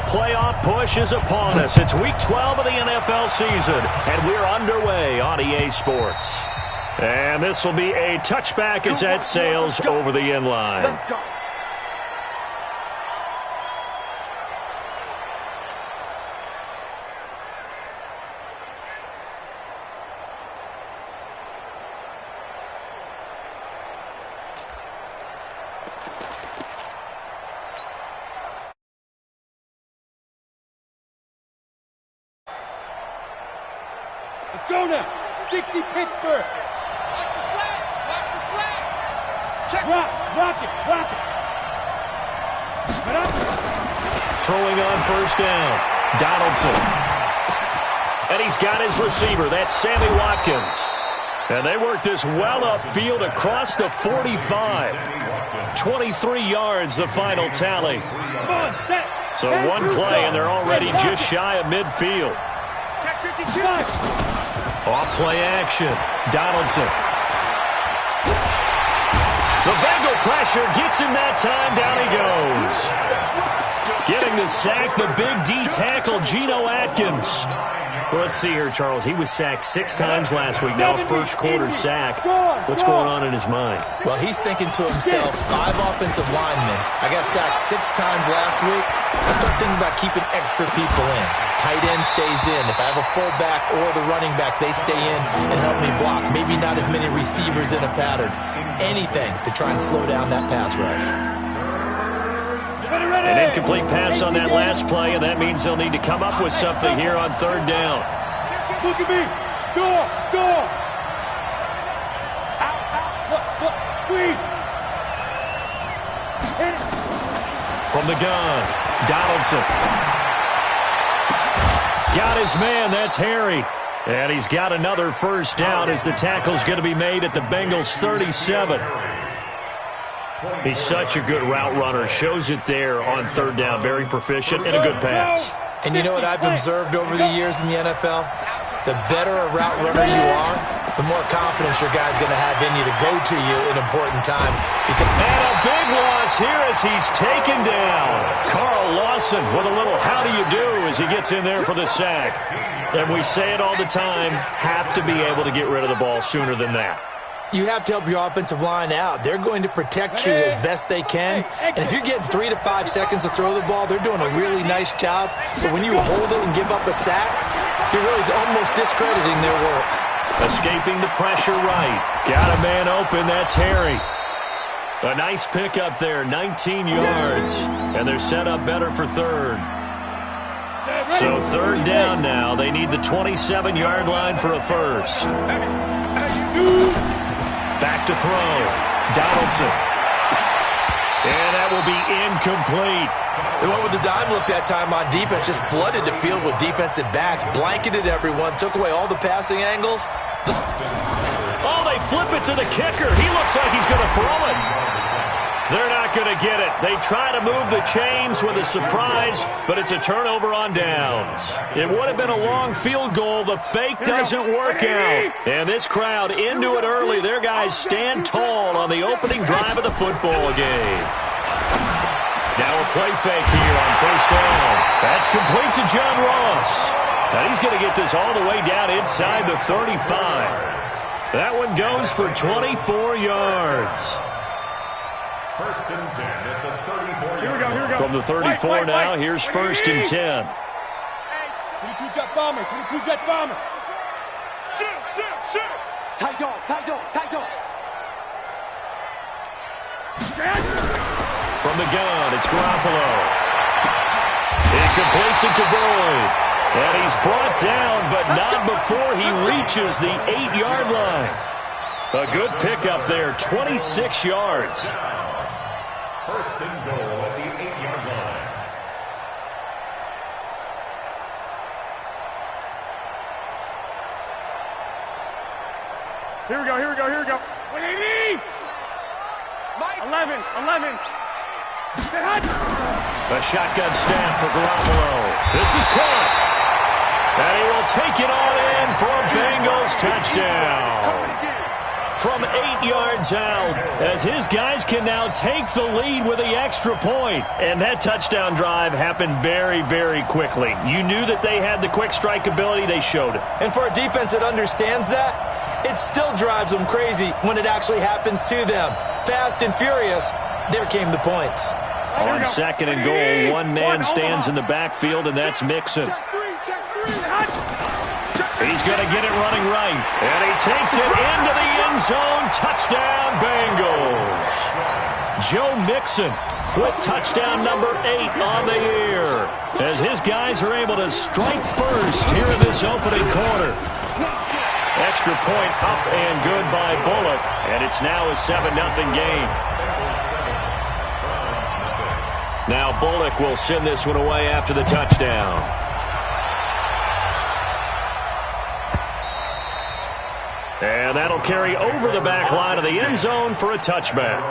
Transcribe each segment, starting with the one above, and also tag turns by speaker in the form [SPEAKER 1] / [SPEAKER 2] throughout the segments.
[SPEAKER 1] playoff push is upon us. It's Week 12 of the NFL season, and we're underway on EA Sports. And this will be a touchback as that sails over the end line.
[SPEAKER 2] Let's go.
[SPEAKER 3] Let's go now. 60 Pittsburgh.
[SPEAKER 2] Watch the slant. Watch the slant. Check.
[SPEAKER 3] Rock it. Get up.
[SPEAKER 1] Throwing on first down. Donaldson. And he's got his receiver. That's Sammy Watkins. And they work this well upfield across the 45. 23 yards, the final tally.
[SPEAKER 3] Come on, set.
[SPEAKER 1] So one play, and they're already just shy of midfield.
[SPEAKER 2] Check 52.
[SPEAKER 1] Off play action. Donaldson. The Bengal pressure gets him that time. Down he goes. Getting the sack, the big D tackle, Geno Atkins. Well, let's see here, Charles. He was sacked 6 times last week. Now a first quarter sack. What's going on in his mind?
[SPEAKER 4] Well, he's thinking to himself, 5 offensive linemen. I got sacked 6 times last week. I start thinking about keeping extra people in. Tight end stays in. If I have a fullback or the running back, they stay in and help me block. Maybe not as many receivers in a pattern. Anything to try and slow down that pass rush.
[SPEAKER 1] An incomplete pass on that last play, and that means they'll need to come up with something here on third down.
[SPEAKER 3] Look at me. Door. Look. Squeeze. Hit it.
[SPEAKER 1] From the gun, Donaldson. Got his man, that's Harry. And he's got another first down as the tackle's going to be made at the Bengals' 37. He's such a good route runner. Shows it there on third down. Very proficient and a good pass.
[SPEAKER 4] And you know what I've observed over the years in the NFL? The better a route runner you are, the more confidence your guy's going to have in you to go to you in important times.
[SPEAKER 1] And a big loss here as he's taken down. Carl Lawson with a little how do you do as he gets in there for the sack. And we say it all the time, have to be able to get rid of the ball sooner than that.
[SPEAKER 4] You have to help your offensive line out. They're going to protect you as best they can. And if you're getting 3 to 5 seconds to throw the ball, they're doing a really nice job. But when you hold it and give up a sack, you're really almost discrediting their work.
[SPEAKER 1] Escaping the pressure right. Got a man open. That's Harry. A nice pickup there, 19 yards. And they're set up better for third. So third down now. They need the 27-yard line for a first. Back to throw. Donaldson. And that will be incomplete.
[SPEAKER 4] They went with the dime look that time on defense. Just flooded the field with defensive backs. Blanketed everyone. Took away all the passing angles.
[SPEAKER 1] Oh, they flip it to the kicker. He looks like he's going to throw it. They're not going to get it. They try to move the chains with a surprise, but it's a turnover on downs. It would have been a long field goal. The fake doesn't work out. And this crowd into it early. Their guys stand tall on the opening drive of the football game. Now a play fake here on first down. That's complete to John Ross. And he's going to get this all the way down inside the 35. That one goes for 24 yards.
[SPEAKER 5] First and 10 at the 34. Here we go.
[SPEAKER 1] From the 34 now, here's first and 10.
[SPEAKER 3] 22 jet bomber.
[SPEAKER 2] Shoot. Tight dog.
[SPEAKER 1] From the gun, it's Garoppolo. He completes it to Boyd. And he's brought down, but not before he reaches the 8-yard line. A good pickup there, 26 yards.
[SPEAKER 5] First and goal at the 8-yard line.
[SPEAKER 3] Here we go. 180. 11.
[SPEAKER 1] A shotgun snap for Garoppolo. This is caught. And he will take it all in for a Bengals touchdown. from 8 yards out as his guys can now take the lead with the extra point. And that touchdown drive happened very, very quickly. You knew that they had the quick strike ability. They showed it.
[SPEAKER 4] And for a defense that understands that, it still drives them crazy when it actually happens to them. Fast and furious, there came the points.
[SPEAKER 1] On second and goal, one man stands in the backfield, and that's Mixon. He's going to get it running right, and he takes it into the end zone. Touchdown, Bengals. Joe Mixon with touchdown number 8 on the year as his guys are able to strike first here in this opening quarter. Extra point up and good by Bullock, and it's now a 7-0 game. Now Bullock will send this one away after the touchdown. And that'll carry over the back line of the end zone for a touchback.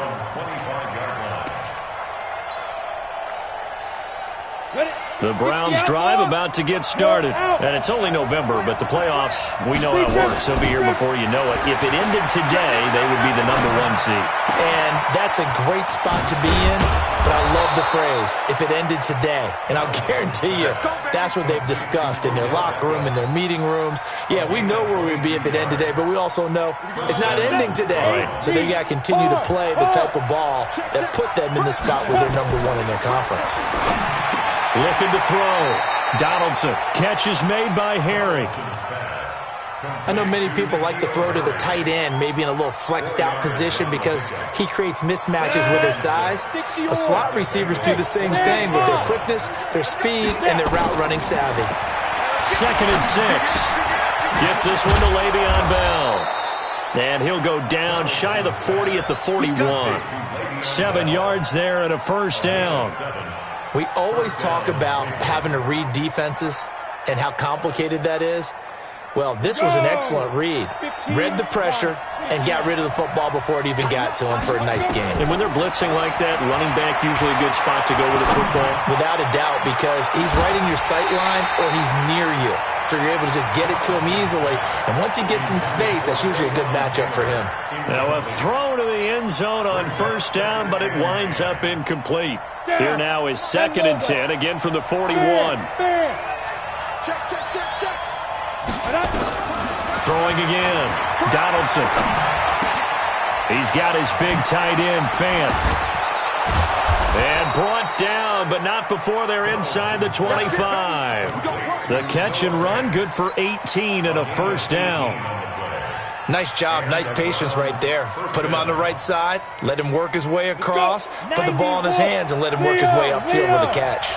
[SPEAKER 1] The Browns drive about to get started. And it's only November, but the playoffs, we know how it works. They'll be here before you know it. If it ended today, they would be the #1 seed.
[SPEAKER 4] And that's a great spot to be in, but I love the phrase, if it ended today. And I'll guarantee you, that's what they've discussed in their locker room, in their meeting rooms. Yeah, we know where we'd be if it ended today, but we also know it's not ending today. So they got to continue to play the type of ball that put them in the spot where they're #1 in their conference.
[SPEAKER 1] Looking to throw. Donaldson. Catch is made by Harry.
[SPEAKER 4] I know many people like to throw to the tight end, maybe in a little flexed out position because he creates mismatches with his size. But slot receivers do the same thing with their quickness, their speed, and their route running savvy.
[SPEAKER 1] 2nd and 6. Gets this one to Le'Veon Bell. And he'll go down shy of the 40 at the 41. 7 yards there and a first down.
[SPEAKER 4] We always talk about having to read defenses and how complicated that is. Well, this was an excellent read. Read the pressure and got rid of the football before it even got to him for a nice game.
[SPEAKER 1] And when they're blitzing like that, running back usually a good spot to go with the football?
[SPEAKER 4] Without a doubt, because he's right in your sight line or he's near you. So you're able to just get it to him easily. And once he gets in space, that's usually a good matchup for him.
[SPEAKER 1] Now a throw to the end zone on first down, but it winds up incomplete. Here now is 2nd and 10, again from the 41.
[SPEAKER 2] Check, check, check, check.
[SPEAKER 1] Throwing again. Donaldson. He's got his big tight end, Fant. And brought down, but not before they're inside the 25. The catch and run, good for 18 and a first down.
[SPEAKER 4] Nice job, nice patience right there. Put him on the right side, let him work his way across, put the ball in his hands, and let him work his way upfield with a catch.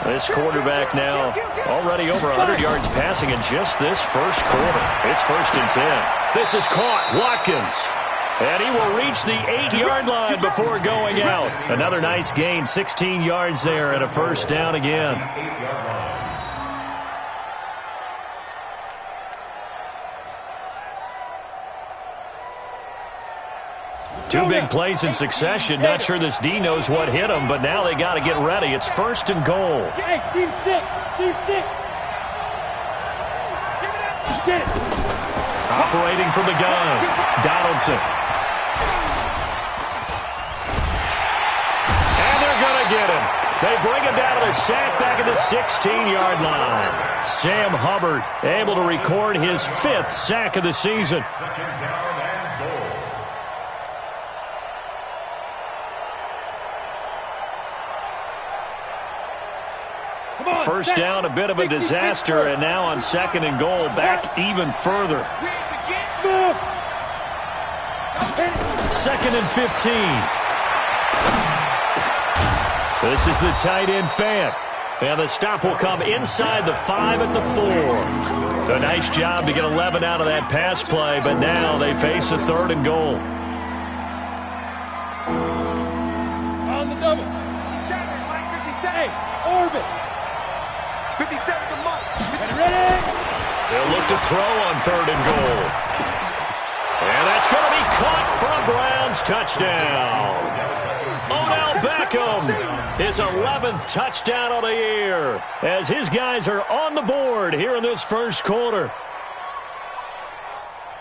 [SPEAKER 1] This quarterback now already over 100 yards passing in just this first quarter. It's 1st and 10. This is caught. Watkins. And he will reach the 8-yard line before going out. Another nice gain, 16 yards there and a first down again. Two big plays in succession. Not sure this D knows what hit him, but now they got to get ready. It's 1st and goal.
[SPEAKER 3] Hey, team 6. Team 6. Get it.
[SPEAKER 1] Operating from the gun. Donaldson. And they're going to get him. They bring him down to the sack back at the 16-yard line. Sam Hubbard able to record his 5th sack of the season. First down, a bit of a disaster, and now on 2nd and goal, back even further. 2nd and 15. This is the tight end, Fant. And the stop will come inside the 5 at the 4. A nice job to get 11 out of that pass play, but now they face a 3rd and goal.
[SPEAKER 3] On the double. 57, Mike 57. Orbit. 57 to Mike. Ready?
[SPEAKER 1] They'll look to throw on 3rd and goal. And that's going to be caught for a Browns touchdown. Odell Beckham, his 11th touchdown of the year, as his guys are on the board here in this first quarter.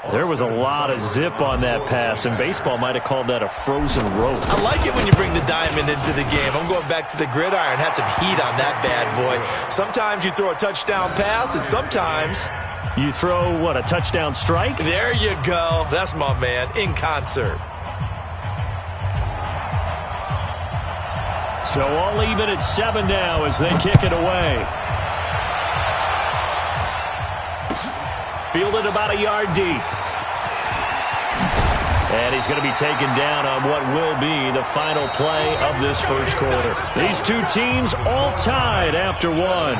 [SPEAKER 1] There was a lot of zip on that pass, and baseball might have called that a frozen rope.
[SPEAKER 4] I like it when you bring the diamond into the game. I'm going back to the gridiron. Had some heat on that bad boy. Sometimes you throw a touchdown pass, and sometimes
[SPEAKER 1] you throw, what, a touchdown strike?
[SPEAKER 4] There you go. That's my man, in concert.
[SPEAKER 1] So all even at 7 now as they kick it away. Fielded about a yard deep. And he's going to be taken down on what will be the final play of this first quarter. These two teams all tied after one.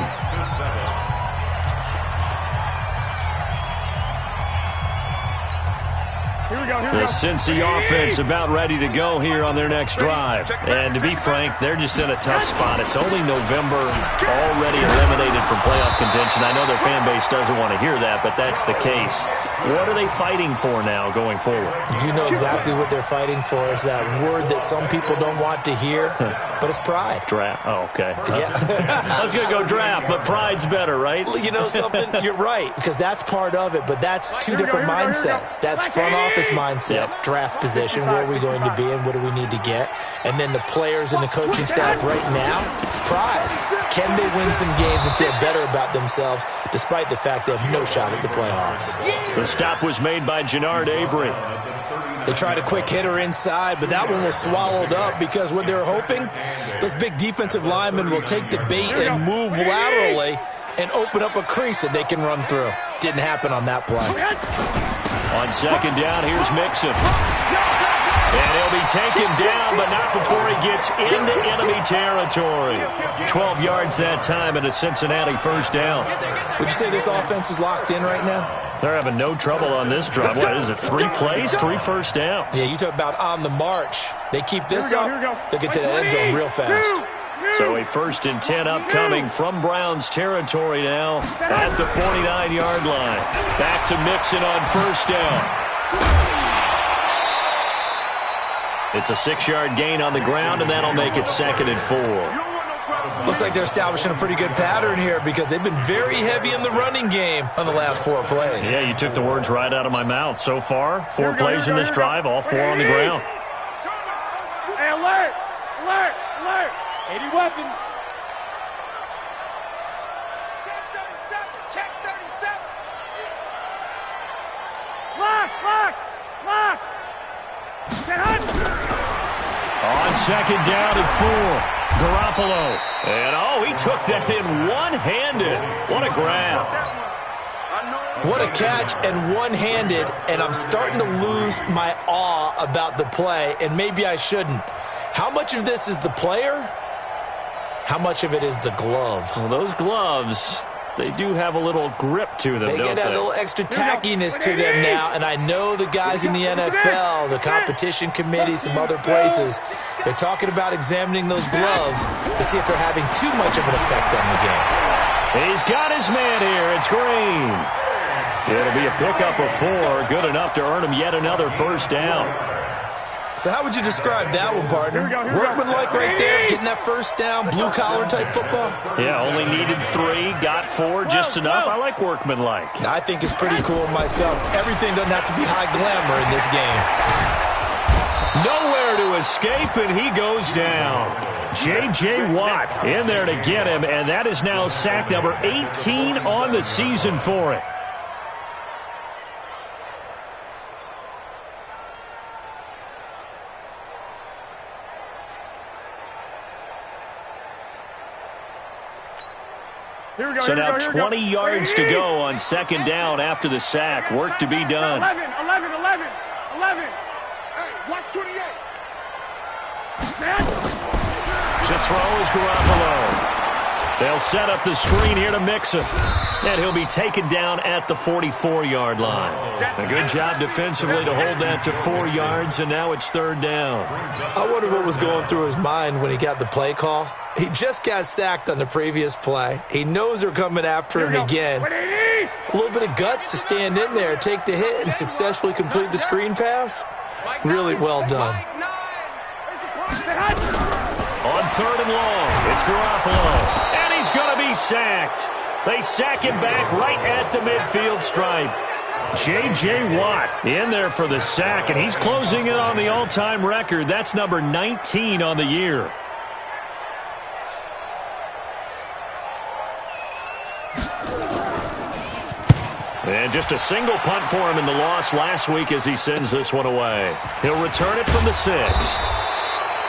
[SPEAKER 1] The Cincy offense about ready to go here on their next drive. And to be frank, they're just in a tough spot. It's only November, already eliminated from playoff contention. I know their fan base doesn't want to hear that, but that's the case. What are they fighting for now going forward?
[SPEAKER 4] You know exactly what they're fighting for. Is that word that some people don't want to hear, but it's pride.
[SPEAKER 1] Draft. Oh, okay.
[SPEAKER 4] Yeah.
[SPEAKER 1] I was going to go draft, but pride's better, right?
[SPEAKER 4] You know something? You're right, because that's part of it, but that's two different mindsets. That's front office mindset, draft position, where are we going to be and what do we need to get? And then the players and the coaching staff right now, pride. Can they win some games and feel better about themselves despite the fact they have no shot at the playoffs?
[SPEAKER 1] The stop was made by Jannard Avery.
[SPEAKER 4] They tried a quick hitter inside, but that one was swallowed up because what they're hoping, those big defensive linemen will take the bait and move laterally and open up a crease that they can run through. Didn't happen on that play.
[SPEAKER 1] On second down, here's Mixon. And he'll be taken down, but not before he gets into enemy territory. 12 yards that time and a Cincinnati first down.
[SPEAKER 4] Would you say this offense is locked in right now?
[SPEAKER 1] They're having no trouble on this drive. What is it, 3 plays, 3 first downs?
[SPEAKER 4] Yeah, you talk about on the march. They keep this up, they'll get to that end zone real fast.
[SPEAKER 1] So a 1st and 10 upcoming from Browns territory now at the 49-yard line. Back to Mixon on first down. It's a 6-yard gain on the ground, and that'll make it 2nd and 4.
[SPEAKER 4] Looks like they're establishing a pretty good pattern here because they've been very heavy in the running game on the last 4 plays.
[SPEAKER 1] Yeah, you took the words right out of my mouth. So far, 4 plays in this drive, all 4 on the ground.
[SPEAKER 3] Hey, alert! Alert! Alert! 80 weapons.
[SPEAKER 2] Check 37.
[SPEAKER 3] Lock!
[SPEAKER 1] On second down and 4, Garoppolo. And, he took that in one-handed. What a grab.
[SPEAKER 4] What a catch and one-handed, and I'm starting to lose my awe about the play, and maybe I shouldn't. How much of this is the player? How much of it is the glove?
[SPEAKER 1] Well, those gloves, they do have a little grip to them,
[SPEAKER 4] They get that little extra tackiness to them now, and I know the guys in the NFL, the competition committee, some other places, they're talking about examining those gloves to see if they're having too much of an effect on the game.
[SPEAKER 1] He's got his man here. It's Green. It'll be a pickup of 4, good enough to earn him yet another first down.
[SPEAKER 4] So how would you describe that one, partner? Workmanlike right there, getting that first down, blue-collar type football?
[SPEAKER 1] Yeah, only needed 3, got 4, just enough. I like workmanlike.
[SPEAKER 4] I think it's pretty cool myself. Everything doesn't have to be high glamour in this game.
[SPEAKER 1] Nowhere to escape, and he goes down. J.J. Watt in there to get him, and that is now sack number 18 on the season for it. So now 20 yards to go on second down after the sack. Work to be done.
[SPEAKER 3] 11. Hey, watch 28.
[SPEAKER 1] To throw is Garoppolo. They'll set up the screen here to Mixon. And he'll be taken down at the 44-yard line. A good job defensively to hold that to 4 yards, and now it's 3rd down.
[SPEAKER 4] I wonder what was going through his mind when he got the play call. He just got sacked on the previous play. He knows they're coming after him again. A little bit of guts to stand in there, take the hit, and successfully complete the screen pass. Really well done.
[SPEAKER 1] On 3rd and long, it's Garoppolo. And he's going to be sacked. They sack him back right at the midfield stripe. J.J. Watt in there for the sack, and he's closing in on the all-time record. That's number 19 on the year. And just a single punt for him in the loss last week as he sends this one away. He'll return it from the 6.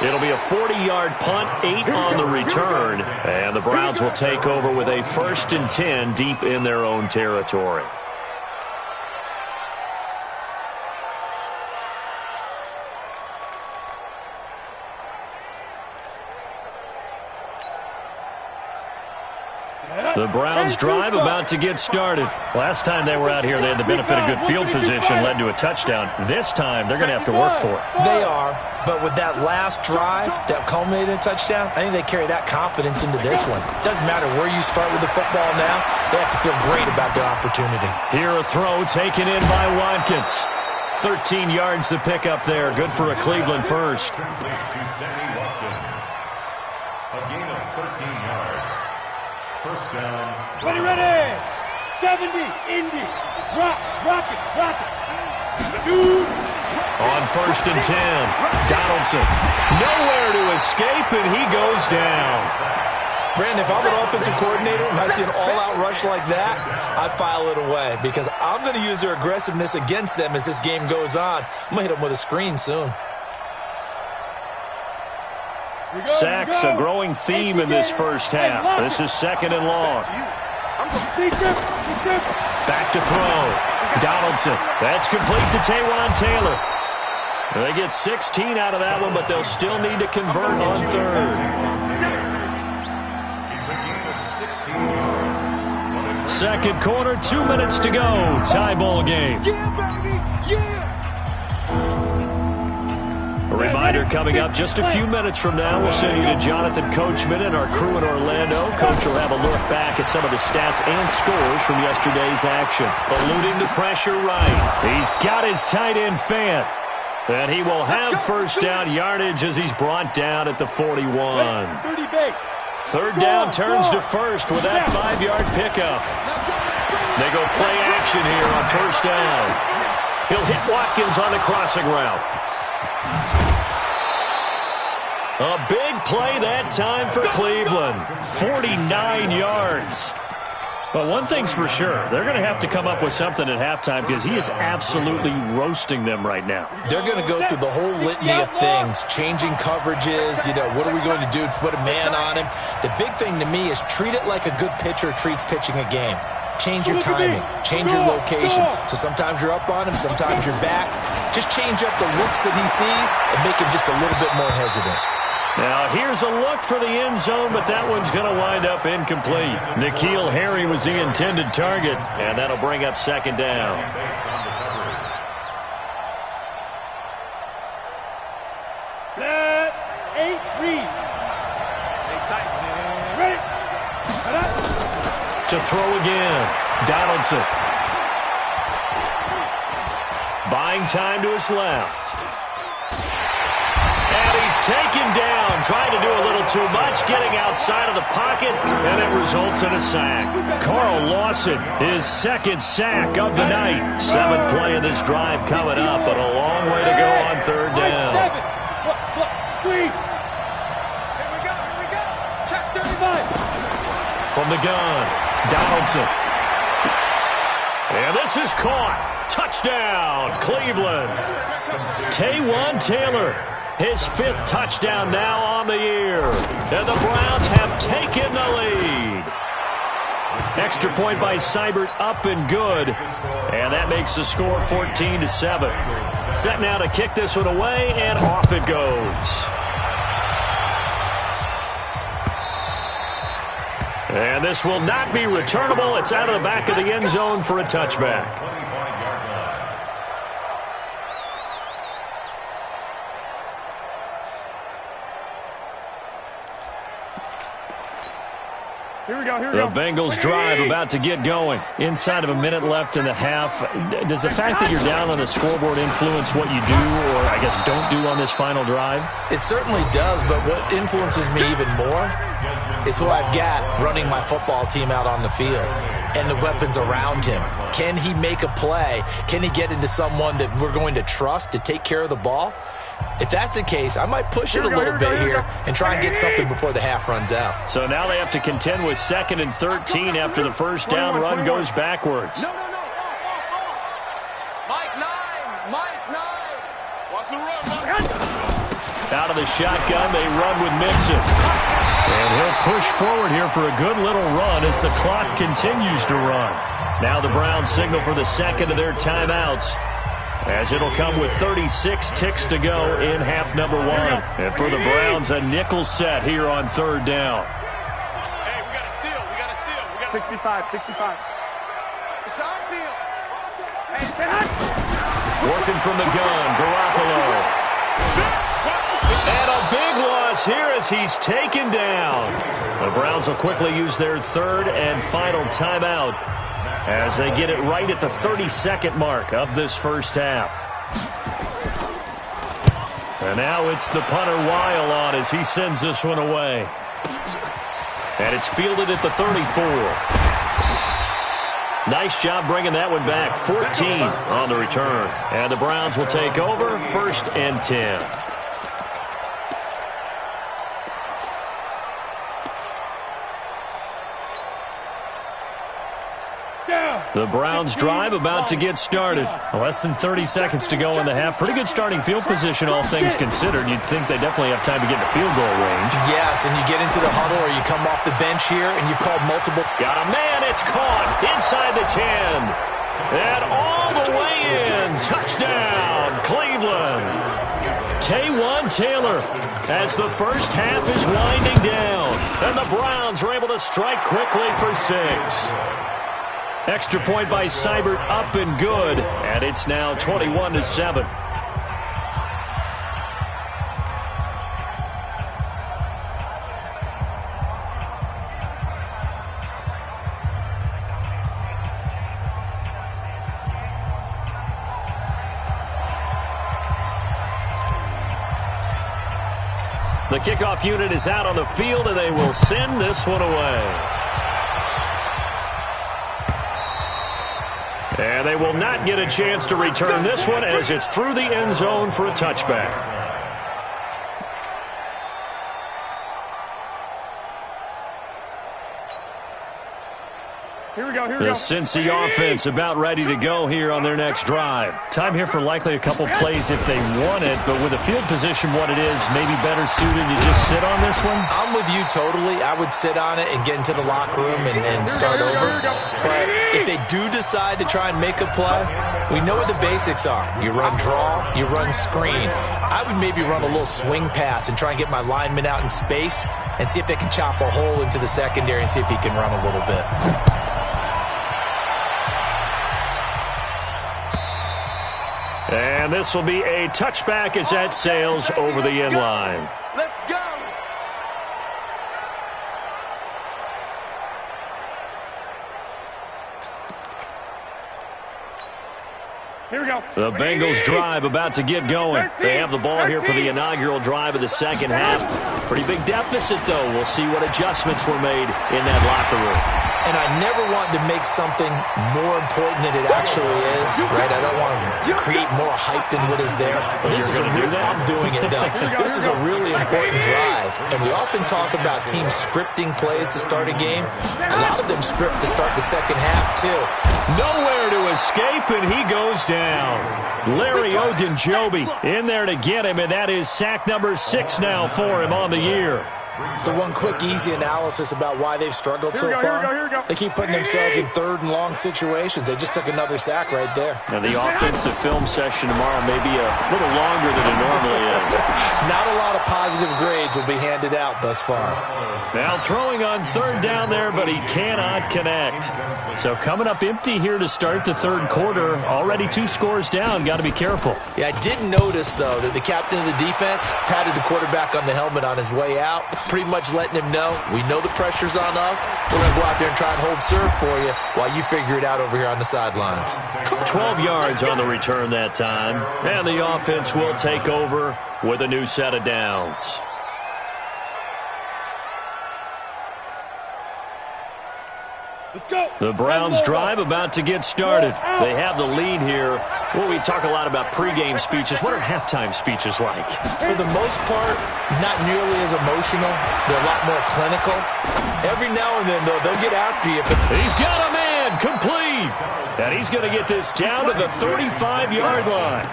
[SPEAKER 1] It'll be a 40-yard punt, 8 on the return, and the Browns will take over with a 1st and 10 deep in their own territory. The Browns drive about to get started. Last time they were out here, they had the benefit of good field position, led to a touchdown. This time, they're going to have to work for it.
[SPEAKER 4] They are, but with that last drive that culminated in a touchdown, I think they carry that confidence into this one. Doesn't matter where you start with the football now, they have to feel great about their opportunity.
[SPEAKER 1] Here a throw taken in by Watkins. 13 yards to pick up there. Good for a Cleveland first.
[SPEAKER 5] A gain of 13 yards. First down.
[SPEAKER 3] Ready. 70, Indy. Rock it. 2.
[SPEAKER 1] On 1st and 10, Donaldson. Nowhere to escape, and he goes down.
[SPEAKER 4] Brandon, if I'm an offensive coordinator and I see an all-out rush like that, I file it away because I'm going to use their aggressiveness against them as this game goes on. I'm going to hit them with a screen soon.
[SPEAKER 1] Sacks, a growing theme in this first half. This is 2nd and long. Back to throw. Donaldson. That's complete to Taywan Taylor. They get 16 out of that one, but they'll still need to convert on 3rd. Second quarter, 2 minutes to go. Tie ball game. A reminder coming up just a few minutes from now. We'll send you to Jonathan Coachman and our crew in Orlando. Coach will have a look back at some of the stats and scores from yesterday's action. Eluding the pressure right. He's got his tight end Fant. And he will have first down yardage as he's brought down at the 41. 3rd down turns to 1st with that 5-yard pickup. They go play action here on 1st down. He'll hit Watkins on the crossing route. A big play that time for Cleveland. 49 yards. Well, one thing's for sure. They're going to have to come up with something at halftime because he is absolutely roasting them right now.
[SPEAKER 4] They're going to go through the whole litany of things, changing coverages, what are we going to do to put a man on him? The big thing to me is treat it like a good pitcher treats pitching a game. Change your timing, change your location. So sometimes you're up on him, sometimes you're back. Just change up the looks that he sees and make him just a little bit more hesitant.
[SPEAKER 1] Now, here's a look for the end zone, but that one's going to wind up incomplete. N'Keal Harry was the intended target, and that'll bring up 2nd down.
[SPEAKER 3] Set. 8, read. Ready.
[SPEAKER 1] To throw again, Donaldson. Buying time to his left. And he's taken down, trying to do a little too much, getting outside of the pocket, and it results in a sack. Carl Lawson, his 2nd sack of the night. 7th play of this drive coming up, but a long way to go on 3rd down.
[SPEAKER 3] Screen.
[SPEAKER 2] Here we go. Check 35.
[SPEAKER 1] From the gun, Donaldson. And this is caught. Touchdown, Cleveland. Taywan Taylor. His 5th touchdown now on the year. And the Browns have taken the lead. Extra point by Seibert up and good. And that makes the score 14-7. Set now to kick this one away, and off it goes. And this will not be returnable. It's out of the back of the end zone for a touchback. The Bengals drive about to get going. Inside of a minute left in the half. Does the fact that you're down on the scoreboard influence what you do or, I guess, don't do on this final drive?
[SPEAKER 4] It certainly does, but what influences me even more is who I've got running my football team out on the field and the weapons around him. Can he make a play? Can he get into someone that we're going to trust to take care of the ball? If that's the case, I might push it a little bit here and try and get something before the half runs out.
[SPEAKER 1] So now they have to contend with 2nd and 13 after the first down run goes backwards.
[SPEAKER 2] Mike 9. Mike 9. Watch the run.
[SPEAKER 1] Out of the shotgun, they run with Mixon. And he'll push forward here for a good little run as the clock continues to run. Now the Browns signal for the second of their timeouts, as it'll come with 36 ticks to go in half number 1. And for the Browns, a nickel set here on 3rd down.
[SPEAKER 2] Hey, we got a seal. We got a seal.
[SPEAKER 3] 65.
[SPEAKER 2] It's our deal.
[SPEAKER 1] Working from the gun, Garoppolo. And a big loss here as he's taken down. The Browns will quickly use their 3rd and final timeout as they get it right at the 32nd mark of this first half. And now it's the punter Weil on as he sends this one away. And it's fielded at the 34. Nice job bringing that one back. 14 on the return. And the Browns will take over 1st and 10. The Browns drive about to get started. Less than 30 seconds to go in the half. Pretty good starting field position, all things considered. You'd think they definitely have time to get to field goal range.
[SPEAKER 4] Yes, and you get into the huddle or you come off the bench here and you've called multiple.
[SPEAKER 1] Got a man, it's caught inside the 10. And all the way in. Touchdown, Cleveland. Taywan Taylor as the first half is winding down. And the Browns are able to strike quickly for 6. Extra point by Seibert, up and good, and it's now 21-7. The kickoff unit is out on the field, and they will send this one away. And they will not get a chance to return this one as it's through the end zone for a touchback.
[SPEAKER 3] Here we go.
[SPEAKER 1] The Cincy offense about ready to go here on their next drive. Time here for likely a couple plays if they want it, but with the field position what it is, maybe better suited to just sit on this one?
[SPEAKER 4] I'm with you totally. I would sit on it and get into the locker room and start over. But if they do decide to try and make a play, we know what the basics are. You run draw, you run screen. I would maybe run a little swing pass and try and get my lineman out in space and see if they can chop a hole into the secondary and see if he can run a little bit.
[SPEAKER 1] And this will be a touchback as that sails over the end line.
[SPEAKER 2] Let's go.
[SPEAKER 3] Here we go.
[SPEAKER 1] The Bengals drive about to get going. They have the ball here for the inaugural drive of the second half. Pretty big deficit, though. We'll see what adjustments were made in that locker room.
[SPEAKER 4] And I never want to make something more important than it actually is, right? I don't want to create more hype than what is there. But this is I'm doing it, though. This is a really important drive. And we often talk about teams scripting plays to start a game. A lot of them script to start the second half, too.
[SPEAKER 1] Nowhere to escape, and he goes down. Larry Ogunjobi in there to get him, and that is sack number 6 now for him on the year.
[SPEAKER 4] So one quick, easy analysis about why they've struggled so far.
[SPEAKER 3] Here we go.
[SPEAKER 4] They keep putting themselves in 3rd and long situations. They just took another sack right there.
[SPEAKER 1] Now, the offensive film session tomorrow may be a little longer than it normally is.
[SPEAKER 4] Not a lot of positive grades will be handed out thus far.
[SPEAKER 1] Now throwing on 3rd down there, but he cannot connect. So coming up empty here to start the 3rd quarter. Already 2 scores down. Got to be careful.
[SPEAKER 4] Yeah, I did notice, though, that the captain of the defense patted the quarterback on the helmet on his way out. pretty much letting him know, we know the pressure's on us. We're going to go out there and try and hold serve for you while you figure it out over here on the sidelines.
[SPEAKER 1] 12 yards on the return that time. And the offense will take over with a new set of downs.
[SPEAKER 3] Let's go.
[SPEAKER 1] The Browns drive about to get started. They have the lead here. Well, we talk a lot about pregame speeches. What are halftime speeches like?
[SPEAKER 4] For the most part, not nearly as emotional. They're a lot more clinical. Every now and then, though, they'll get after you.
[SPEAKER 1] He's got a man complete. And he's going to get this down to the 35-yard line.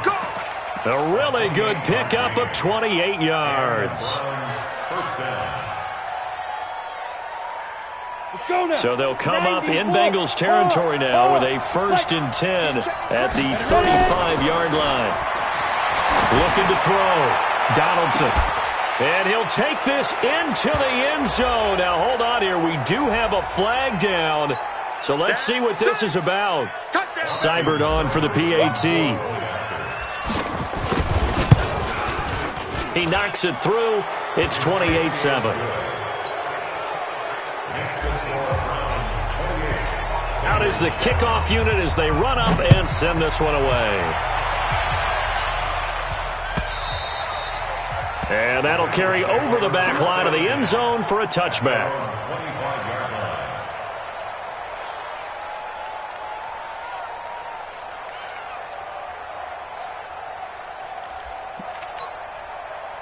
[SPEAKER 1] A really good pickup of 28 yards.
[SPEAKER 5] First down.
[SPEAKER 1] So they'll come up in Bengals territory now with a 1st and 10 at the 35-yard line. Looking to throw. Donaldson. And he'll take this into the end zone. Now, hold on here. We do have a flag down. So let's see what this is about. Seibert on for the PAT. He knocks it through. It's 28-7. Out is the kickoff unit as they run up and send this one away. And that'll carry over the back line of the end zone for a touchback.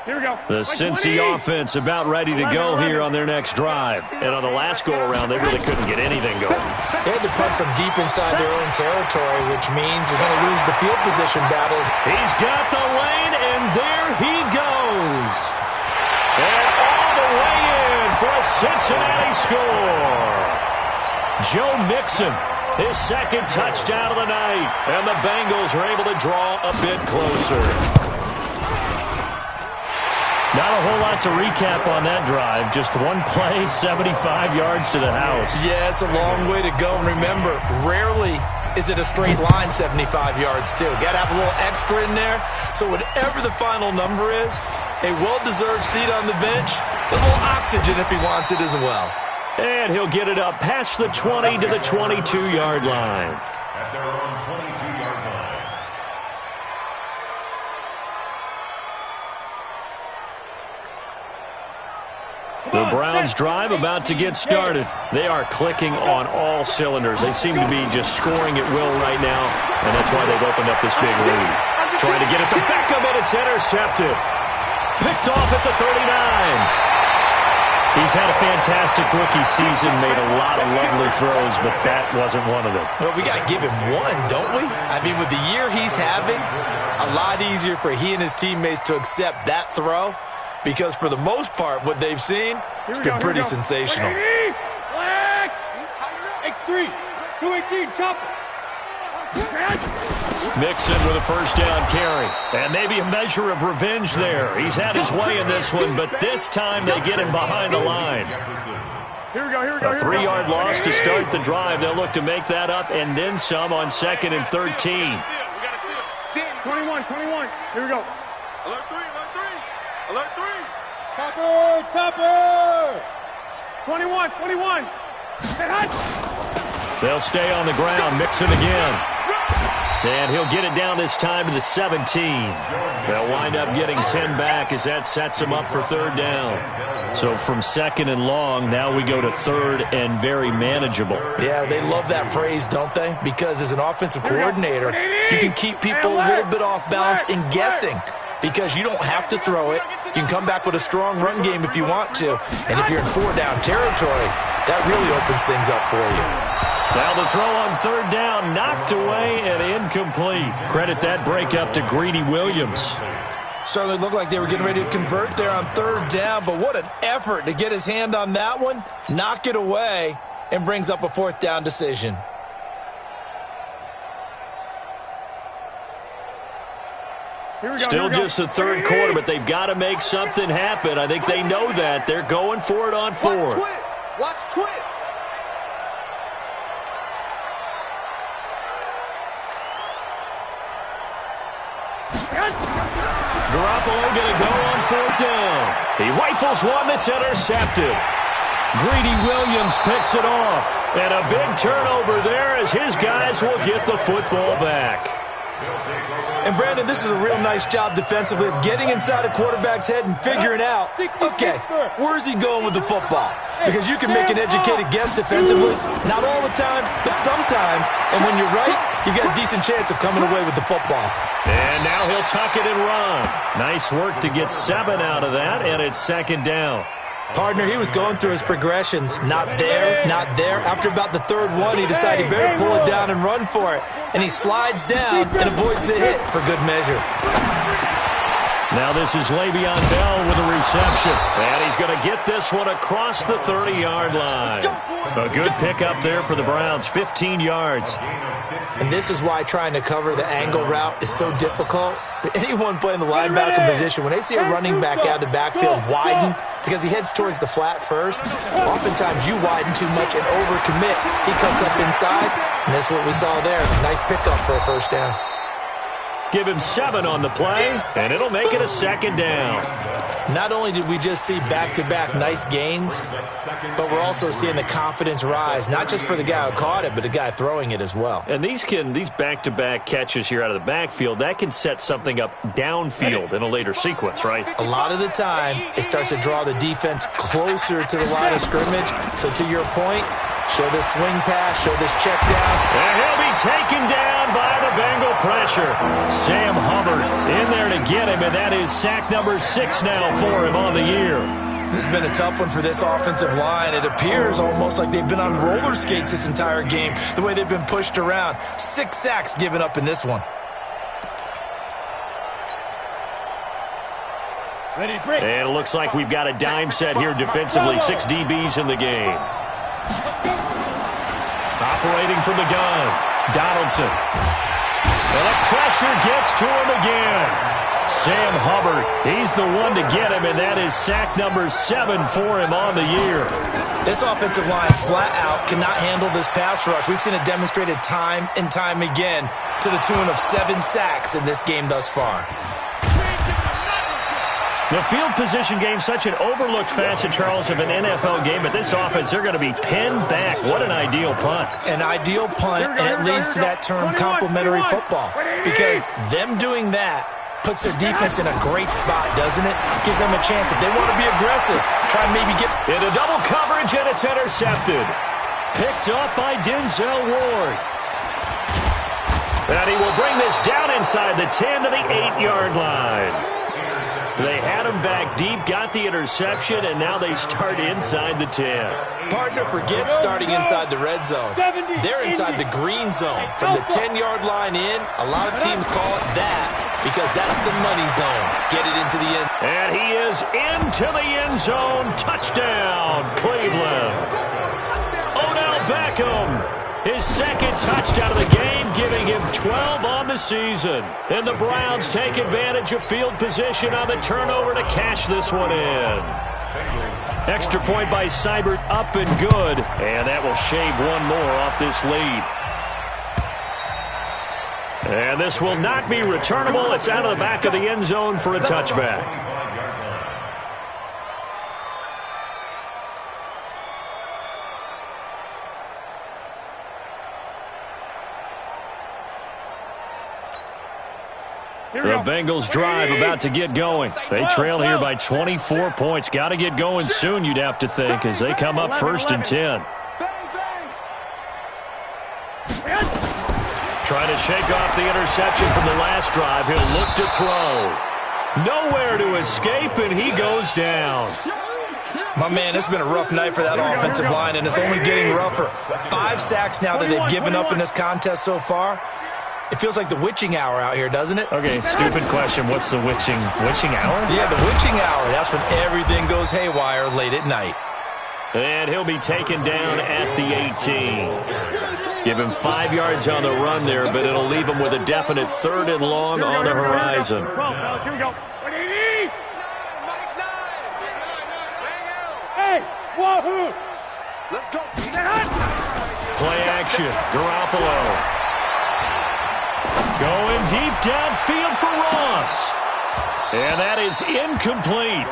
[SPEAKER 3] Here we go.
[SPEAKER 1] The Cincy offense about ready to go here on their next drive. And on the last go-around, they really couldn't get anything going.
[SPEAKER 4] They had to punt from deep inside their own territory, which means they're going to lose the field position battles.
[SPEAKER 1] He's got the lane, and there he goes. And all the way in for a Cincinnati score. Joe Mixon, his 2nd touchdown of the night. And the Bengals are able to draw a bit closer. Not a whole lot to recap on that drive. Just one play, 75 yards to the house.
[SPEAKER 4] Yeah, it's a long way to go. And remember, rarely is it a straight line 75 yards, too. Got to have a little extra in there. So whatever the final number is, a well-deserved seat on the bench, a little oxygen if he wants it as well.
[SPEAKER 1] And he'll get it up past the 20 to the 22-yard line.
[SPEAKER 5] At their own 22-yard line.
[SPEAKER 1] The Browns drive about to get started. They are clicking on all cylinders. They seem to be just scoring at will right now, and that's why they've opened up this big lead. Trying to get it to Beckham, and it's intercepted. Picked off at the 39. He's had a fantastic rookie season, made a lot of lovely throws, but that wasn't one of them.
[SPEAKER 4] Well, we got to give him one, don't we? I mean, with the year he's having, a lot easier for he and his teammates to accept that throw. Because for the most part, what they've seen, it's been pretty sensational.
[SPEAKER 3] Flag! X3, 218, chopper.
[SPEAKER 1] Mixon with a 1st down carry. And maybe a measure of revenge there. He's had his way in this one, but this time they get him behind the line.
[SPEAKER 3] Here we go.
[SPEAKER 1] A 3-yard loss to start the drive. They'll look to make that up and then some on 2nd and 13.
[SPEAKER 3] 21. Here we go.
[SPEAKER 2] Alert 3. Alert 3.
[SPEAKER 3] Chopper. 21.
[SPEAKER 1] They'll stay on the ground. Mixon again. And he'll get it down this time to the 17. They'll wind up getting 10 back as that sets him up for 3rd down. So from 2nd and long, now we go to 3rd and very manageable.
[SPEAKER 4] Yeah, they love that phrase, don't they? Because as an offensive coordinator, you can keep people a little bit off balance and guessing. Because you don't have to throw it. You can come back with a strong run game if you want to. And if you're in 4-down territory, that really opens things up for you.
[SPEAKER 1] Now the throw on 3rd down, knocked away and incomplete. Credit that breakup to Greedy Williams.
[SPEAKER 4] Certainly looked like they were getting ready to convert there on 3rd down, but what an effort to get his hand on that one, knock it away, and brings up a 4th down decision.
[SPEAKER 1] Still just the 3rd quarter, but they've got to make something happen. I think they know that. They're going for it on 4th.
[SPEAKER 2] Watch twits.
[SPEAKER 1] Garoppolo going to go on fourth down. He rifles one that's intercepted. Greedy Williams picks it off. And a big turnover there as his guys will get the football back.
[SPEAKER 4] And, Brandon, this is a real nice job defensively of getting inside a quarterback's head and figuring out, okay, where's he going with the football? Because you can make an educated guess defensively, not all the time, but sometimes. And when you're right, you got a decent chance of coming away with the football.
[SPEAKER 1] And now he'll tuck it and run. Nice work to get 7 out of that, and it's second down.
[SPEAKER 4] Partner, he was going through his progressions. Not there, not there. After about the third one, he decided he better pull it down and run for it. And he slides down and avoids the hit for good measure.
[SPEAKER 1] Now this is Le'Veon Bell with a reception. And he's going to get this one across the 30-yard line. A good pickup there for the Browns, 15 yards.
[SPEAKER 4] And this is why trying to cover the angle route is so difficult. Anyone playing the linebacker position, when they see a running back out of the backfield widen, because he heads towards the flat first, oftentimes you widen too much and overcommit. He cuts up inside, and that's what we saw there. Nice pickup for a first down.
[SPEAKER 1] Give him 7 on the play, and it'll make it a second down.
[SPEAKER 4] Not only did we just see back-to-back nice gains, but we're also seeing the confidence rise, not just for the guy who caught it, but the guy throwing it as well.
[SPEAKER 1] And these back-to-back catches here out of the backfield, that can set something up downfield in a later sequence, right?
[SPEAKER 4] A lot of the time, it starts to draw the defense closer to the line of scrimmage. So to your point, show this swing pass, show this check down.
[SPEAKER 1] And he'll be taken down by the Bengal pressure. Sam Hubbard in there to get him, and that is sack number 6 now for him on the year.
[SPEAKER 4] This has been a tough one for this offensive line. It appears almost like they've been on roller skates this entire game, the way they've been pushed around. 6 sacks given up in this one.
[SPEAKER 3] Ready, break.
[SPEAKER 1] And it looks like we've got a dime set here defensively. 6 DBs in the game. Operating from the gun, Donaldson. And the pressure gets to him again. Sam Hubbard, he's the one to get him, and that is sack number 7 for him on the year.
[SPEAKER 4] This offensive line flat out cannot handle this pass rush. We've seen it demonstrated time and time again to the tune of 7 sacks in this game thus far.
[SPEAKER 1] The field position game, such an overlooked facet, Charles, of an NFL game, but this offense, they're going to be pinned back. What an ideal punt.
[SPEAKER 4] An ideal punt, and it leads to that term complementary football, because them doing that puts their defense in a great spot, doesn't it? Gives them a chance. If they want to be aggressive, try and maybe get
[SPEAKER 1] into double coverage, and it's intercepted. Picked up by Denzel Ward. And he will bring this down inside the 10 to the 8-yard line. They had him back deep, got the interception, and now they start inside the 10.
[SPEAKER 4] Partner, forget starting inside the red zone. They're inside the green zone. From the 10-yard line in, a lot of teams call it that because that's the money zone. Get it into the end.
[SPEAKER 1] And he is into the end zone. Touchdown, Cleveland. Odell Beckham, his second touchdown of the game, giving him 12 on the season. And the Browns take advantage of field position on the turnover to cash this one in. Extra point by Seibert, up and good. And that will shave one more off this lead. And this will not be returnable. It's out of the back of the end zone for a touchback. The Bengals drive about to get going. They trail here by 24 points. Got to get going soon, you'd have to think, as they come up 1st and 10. Trying to shake off the interception from the last drive. He'll look to throw. Nowhere to escape, and he goes down.
[SPEAKER 4] My man, it's been a rough night for that offensive line, and it's only getting rougher. 5 sacks now that they've given up in this contest so far. It feels like the witching hour out here, doesn't it?
[SPEAKER 1] Okay, stupid question. What's the witching hour?
[SPEAKER 4] Yeah, the witching hour. That's when everything goes haywire late at night.
[SPEAKER 1] And he'll be taken down at the 18. Give him 5 yards on the run there, but it'll leave him with a definite 3rd and long on the horizon.
[SPEAKER 3] Here we go. Hey, wahoo! Let's go.
[SPEAKER 1] Play action. Garoppolo. Going deep downfield for Ross. And that is incomplete.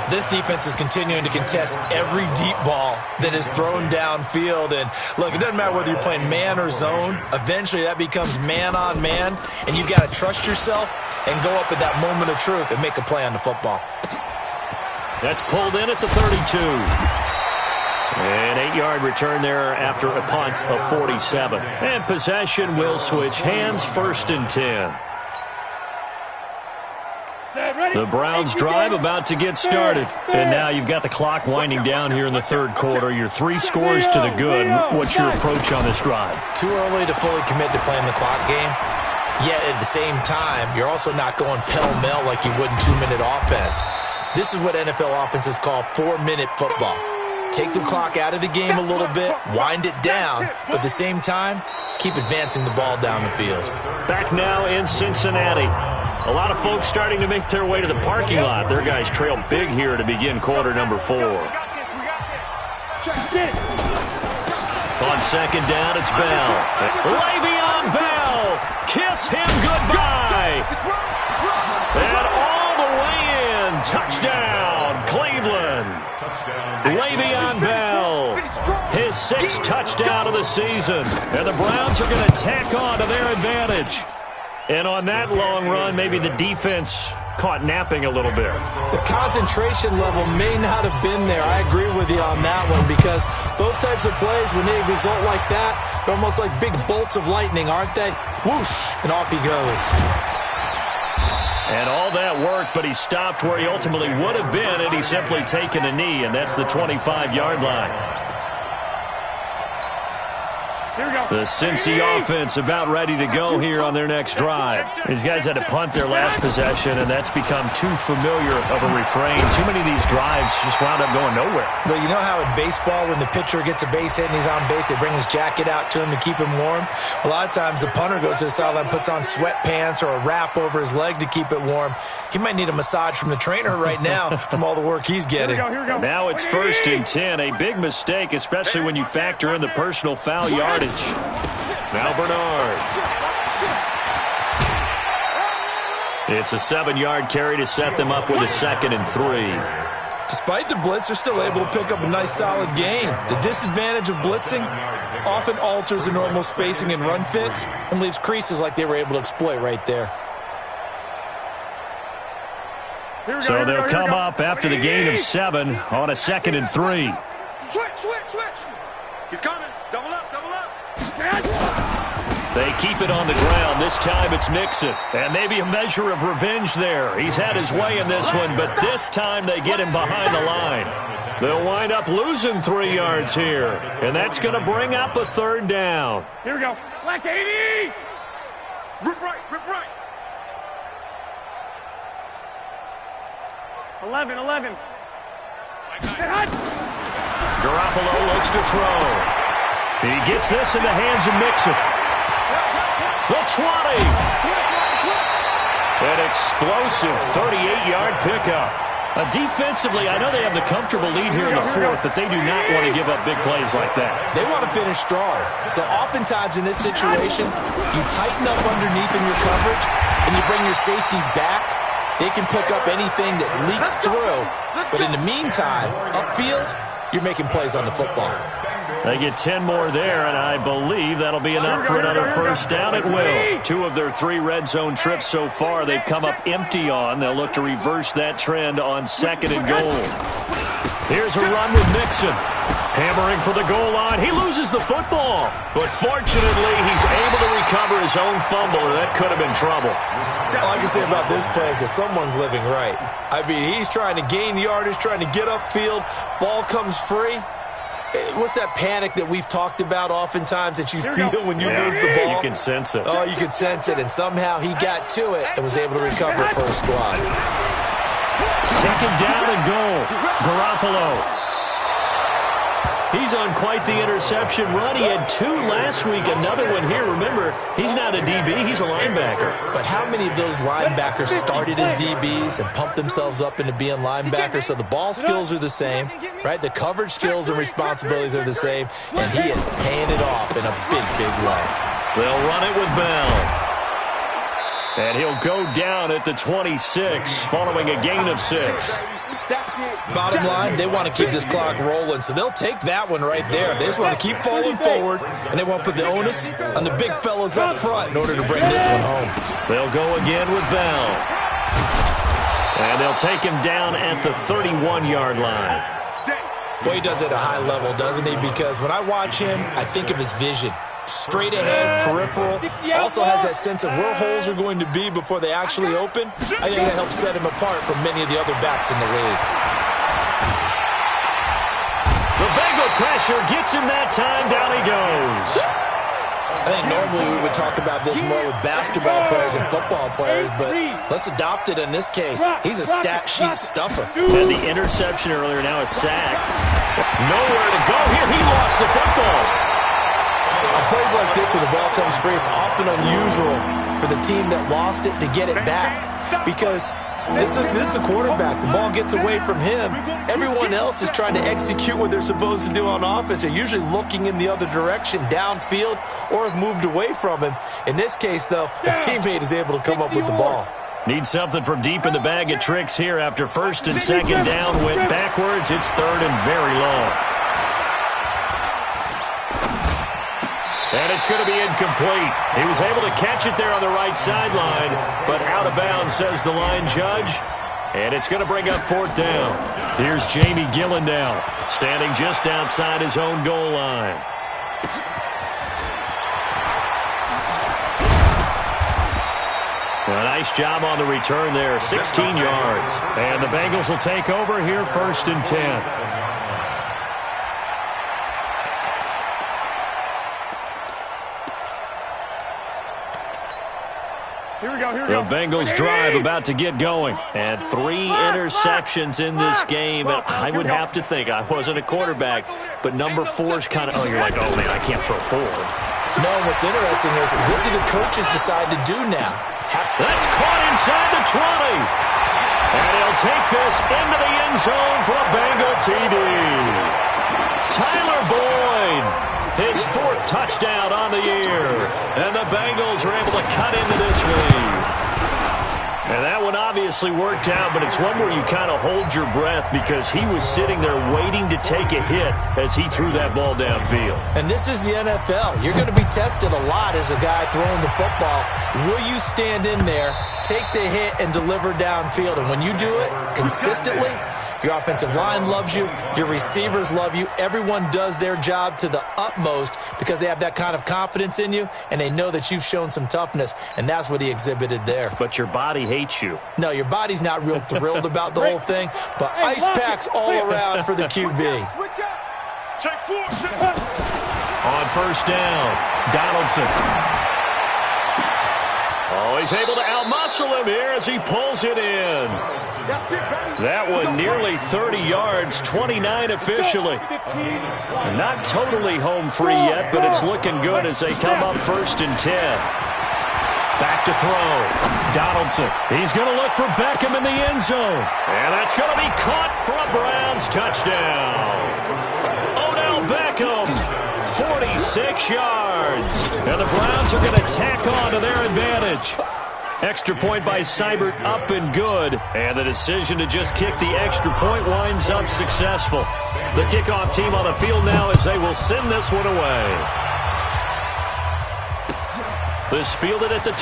[SPEAKER 4] This defense is continuing to contest every deep ball that is thrown downfield. And look, it doesn't matter whether you're playing man or zone. Eventually that becomes man on man. And you've got to trust yourself and go up at that moment of truth and make a play on the football.
[SPEAKER 1] That's pulled in at the 32. An 8-yard return there after a punt of 47. And possession will switch hands, 1st and 10. The Browns drive about to get started. And now you've got the clock winding down here in the 3rd quarter. You're 3 scores to the good. What's your approach on this drive?
[SPEAKER 4] Too early to fully commit to playing the clock game. Yet at the same time, you're also not going pell-mell like you would in 2-minute offense. This is what NFL offenses call 4-minute football. Take the clock out of the game a little bit, wind it down, but at the same time, keep advancing the ball down the field. Back
[SPEAKER 1] now in Cincinnati. A lot of folks starting to make their way to the parking lot. Their guys trail big here to begin quarter number 4. On 2nd down, it's Bell. Le'Veon Bell! Kiss him goodbye! And all the way in. Touchdown, Cleveland. Le'Veon Bell, his 6th touchdown of the season. And the Browns are going to tack on to their advantage. And on that long run, maybe the defense caught napping a little bit.
[SPEAKER 4] The concentration level may not have been there. I agree with you on that one, because those types of plays, when they result like that, they're almost like big bolts of lightning, aren't they? Whoosh, and off he goes.
[SPEAKER 1] And all that worked, but he stopped where he ultimately would have been had he simply taken a knee, and that's the 25-yard line. The Cincy offense about ready to go here on their next drive. These guys had to punt their last possession, and that's become too familiar of a refrain. Too many of these drives just wound up going nowhere.
[SPEAKER 4] But you know how in baseball, when the pitcher gets a base hit and he's on base, they bring his jacket out to him to keep him warm? A lot of times the punter goes to the sideline, puts on sweatpants or a wrap over his leg to keep it warm. He might need a massage from the trainer right now from all the work he's getting.
[SPEAKER 1] Here we go. Now it's 1st and 10. A big mistake, especially when you factor in the personal foul yardage. Now Bernard. It's a 7-yard carry to set them up with a 2nd and 3.
[SPEAKER 4] Despite the blitz, they're still able to pick up a nice solid gain. The disadvantage of blitzing often alters the normal spacing and run fits and leaves creases like they were able to exploit right there.
[SPEAKER 1] So they'll come up after the gain of 7 on a 2nd and 3.
[SPEAKER 2] Switch. He's coming. Double up.
[SPEAKER 1] They keep it on the ground. This time it's Mixon. And maybe a measure of revenge there. He's had his way in this one, but this time they get him behind the line. They'll wind up losing 3 yards here. And that's going to bring up a 3rd down.
[SPEAKER 2] Here we go. Black 80! Rip right. 11.
[SPEAKER 1] Garoppolo looks to throw. He gets this in the hands of Mixon. The 20. An explosive 38-yard pickup. Defensively, I know they have the comfortable lead here in the 4th, but they do not want to give up big plays like that.
[SPEAKER 4] They want to finish strong. So oftentimes in this situation, you tighten up underneath in your coverage, and you bring your safeties back. They can pick up anything that leaks through. But in the meantime, upfield, you're making plays on the football.
[SPEAKER 1] They get 10 more there, and I believe that'll be enough for another 1st down at will. 2 of their 3 red zone trips so far they've come up empty on. They'll look to reverse that trend on 2nd and goal. Here's a run with Mixon. Hammering for the goal line. He loses the football. But fortunately, he's able to recover his own fumble, and that could have been trouble.
[SPEAKER 4] All I can say about this play is that someone's living right. I mean, he's trying to gain yardage, trying to get upfield. Ball comes free. What's that panic that we've talked about oftentimes that you feel when you lose the ball?
[SPEAKER 1] You can sense it.
[SPEAKER 4] Oh, you can sense it, and somehow he got to it and was able to recover it for his squad.
[SPEAKER 1] 2nd down and goal. Garoppolo. He's on quite the interception run. He had 2 last week, another one here. Remember, he's not a DB, he's a linebacker.
[SPEAKER 4] But how many of those linebackers started as DBs and pumped themselves up into being linebackers? So the ball skills are the same, right? The coverage skills and responsibilities are the same, and he is paying it off in a big, big way.
[SPEAKER 1] They'll run it with Bell. And he'll go down at the 26 following a gain of 6.
[SPEAKER 4] Bottom line, they want to keep this clock rolling, so they'll take that one right there. They just want to keep falling forward, and they want to put the onus on the big fellas up front in order to bring this one home.
[SPEAKER 1] They'll go again with Bell. And they'll take him down at the 31-yard line.
[SPEAKER 4] Boy, he does it at a high level, doesn't he? Because when I watch him, I think of his vision. Straight ahead, peripheral. Also has that sense of where holes are going to be before they actually open. I think that helps set him apart from many of the other backs in the league.
[SPEAKER 1] The Bengal pressure gets him that time. Down he goes.
[SPEAKER 4] I think normally we would talk about this more with basketball players and football players, but let's adopt it in this case. He's a stat sheet stuffer.
[SPEAKER 1] Had the interception earlier, now a sack. Nowhere to go here. He lost the football.
[SPEAKER 4] On plays like this where the ball comes free, it's often unusual for the team that lost it to get it back because this is the quarterback. The ball gets away from him. Everyone else is trying to execute what they're supposed to do on offense. They're usually looking in the other direction, downfield, or have moved away from him. In this case, though, a teammate is able to come up with the ball.
[SPEAKER 1] Need something from deep in the bag of tricks here after first and second down went backwards. It's third and very long. And it's going to be incomplete. He was able to catch it there on the right sideline, but out of bounds, says the line judge. And it's going to bring up fourth down. Here's Jamie Gillen now, standing just outside his own goal line. A nice job on the return there, 16 yards. And the Bengals will take over here first and 10. The Bengals drive about to get going. And 3 interceptions in this game. And I would have to think, I wasn't a quarterback, but number 4's kind of, you're like, oh, man, I can't throw 4.
[SPEAKER 4] No, what's interesting is, what do the coaches decide to do now?
[SPEAKER 1] That's caught inside the 20. And he'll take this into the end zone for a Bengal TD. Tyler Boyd, his 4th touchdown on the year. And the Bengals are able to cut into this lead. And that one obviously worked out, but it's one where you kind of hold your breath because he was sitting there waiting to take a hit as he threw that ball downfield.
[SPEAKER 4] And this is the NFL. You're going to be tested a lot as a guy throwing the football. Will you stand in there, take the hit, and deliver downfield? And when you do it consistently, your offensive line loves you. Your receivers love you. Everyone does their job to the utmost because they have that kind of confidence in you, and they know that you've shown some toughness, and that's what he exhibited there.
[SPEAKER 1] But your body hates you.
[SPEAKER 4] No, your body's not real thrilled about the whole thing, but ice packs all around for the QB.
[SPEAKER 1] On first down, Donaldson. Oh, he's able to outmuscle him here as he pulls it in. That one nearly 30 yards, 29 officially. Not totally home free yet, but it's looking good as they come up first and 10. Back to throw. Donaldson. He's going to look for Beckham in the end zone. And that's going to be caught for a Browns touchdown. Odell Beckham, 46 yards. And the Browns are going to tack on to their advantage. Extra point by Seibert up and good. And the decision to just kick the extra point winds up successful. The kickoff team on the field now as they will send this one away. This fielded at the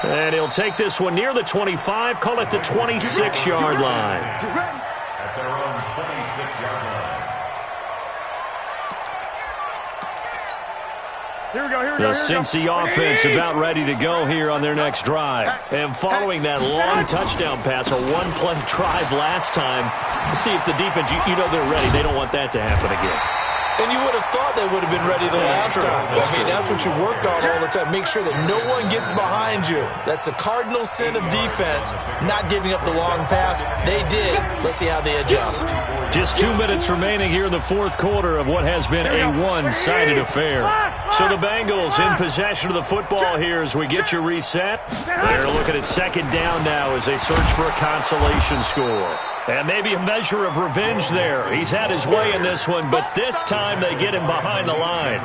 [SPEAKER 1] 2. And he'll take this one near the 25, call it the 26-yard line.
[SPEAKER 5] At their own 26-yard line.
[SPEAKER 1] The Cincy offense about ready to go here on their next drive. And following that long touchdown pass, a one-play drive last time, see if the defense, you know they're ready. They don't want that to happen again.
[SPEAKER 4] And you would have thought they would have been ready the last time. That's what you work on all the time. Make sure that no one gets behind you. That's the cardinal sin of defense, not giving up the long pass. They did. Let's see how they adjust.
[SPEAKER 1] Just 2 minutes remaining here in the fourth quarter of what has been a one-sided affair. So the Bengals in possession of the football here as we get you reset. They're looking at second down now as they search for a consolation score. And maybe a measure of revenge there. He's had his way in this one, but this time they get him behind the line.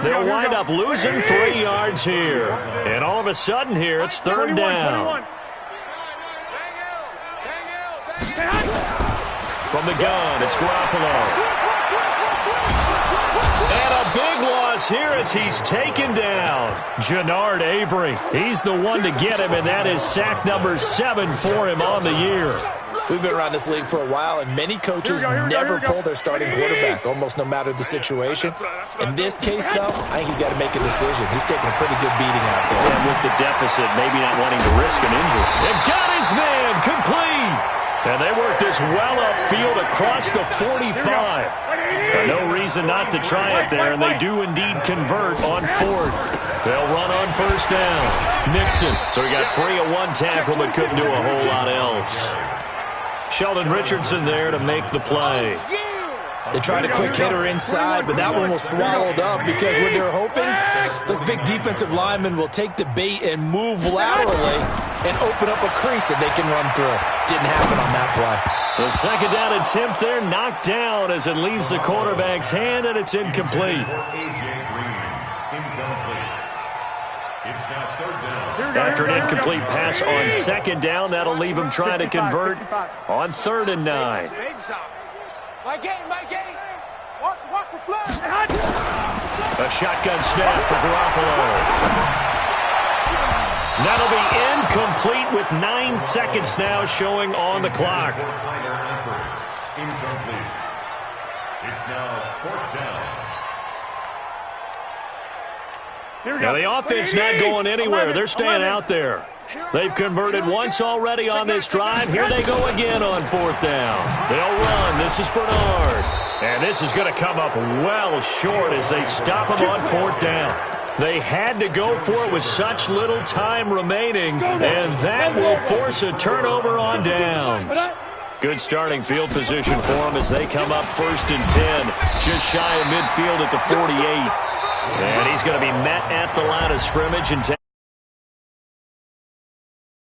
[SPEAKER 1] They'll wind up losing 3 yards here. And all of a sudden here, it's third down. From the gun, it's Garoppolo. And a big loss here as he's taken down. Jannard Avery, he's the one to get him, and that is sack number 7 for him on the year.
[SPEAKER 4] We've been around this league for a while, and many coaches never pull their starting quarterback, almost no matter the situation. In this case, though, I think he's got to make a decision. He's taking a pretty good beating out there.
[SPEAKER 1] And with the deficit, maybe not wanting to risk an injury. And got his man complete. And they work this well upfield across the 45. No reason not to try it there, and they do indeed convert on 4th. They'll run on first down. Nixon. So he got free of 1 tackle, but couldn't do a whole lot else. Sheldon Richardson there to make the play.
[SPEAKER 4] They tried a quick hitter inside, but that one was swallowed up because what they're hoping, those big defensive linemen will take the bait and move laterally and open up a crease that they can run through. Didn't happen on that play.
[SPEAKER 1] The second down attempt there knocked down as it leaves the quarterback's hand, and it's incomplete. After an incomplete pass on second down, that'll leave him trying to convert on 3rd and 9.
[SPEAKER 2] My game. Watch the flag.
[SPEAKER 1] A shotgun snap for Garoppolo. That'll be incomplete with 9 seconds now showing on the clock.
[SPEAKER 5] Incomplete. It's now 4th down.
[SPEAKER 1] Now, the offense not going anywhere. They're staying out there. They've converted once already on this drive. Here they go again on 4th down. They'll run. This is Bernard. And this is going to come up well short as they stop him on 4th down. They had to go for it with such little time remaining, and that will force a turnover on downs. Good starting field position for them as they come up 1st and 10, just shy of midfield at the 48. And he's going to be met at the line of scrimmage and